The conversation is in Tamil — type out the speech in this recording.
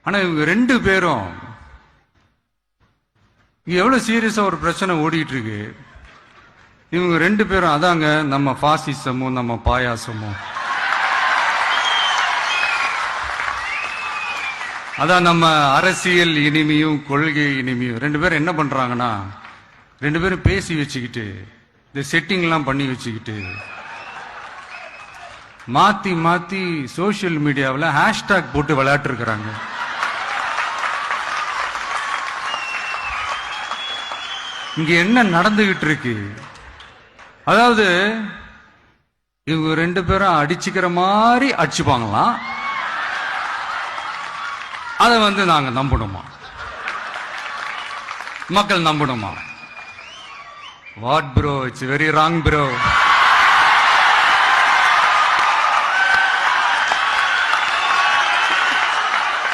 ஆனா இவங்க ரெண்டு பேரும் இங்க எவ்வளவு சீரியஸா ஒரு பிரச்சனை ஓடிட்டு இருக்கு. இவங்க ரெண்டு பேரும் அதாங்க நம்ம பாசிசமும் நம்ம பாயாசமும், அதான் நம்ம அரசியல் இனிமையும் கொள்கை இனிமையும். ரெண்டு பேரும் என்ன பண்றாங்கன்னா, ரெண்டு பேரும் பேசி வச்சுக்கிட்டு இந்த செட்டிங் எல்லாம் பண்ணி வச்சுக்கிட்டு மாத்தி மாத்தி சோசியல் மீடியாவில் ஹேஷ்டாக் போட்டு விளையாட்டு இருக்கிறாங்க. இங்க என்ன நடந்துகிட்டு இருக்கு? அதாவது இவங்க ரெண்டு பேரும் அடிச்சுக்கிற மாதிரி அடிச்சுப்பாங்களாம். அதை நாங்க நம்பணுமா? மக்கள் நம்பணுமா? What bro, it's very wrong bro.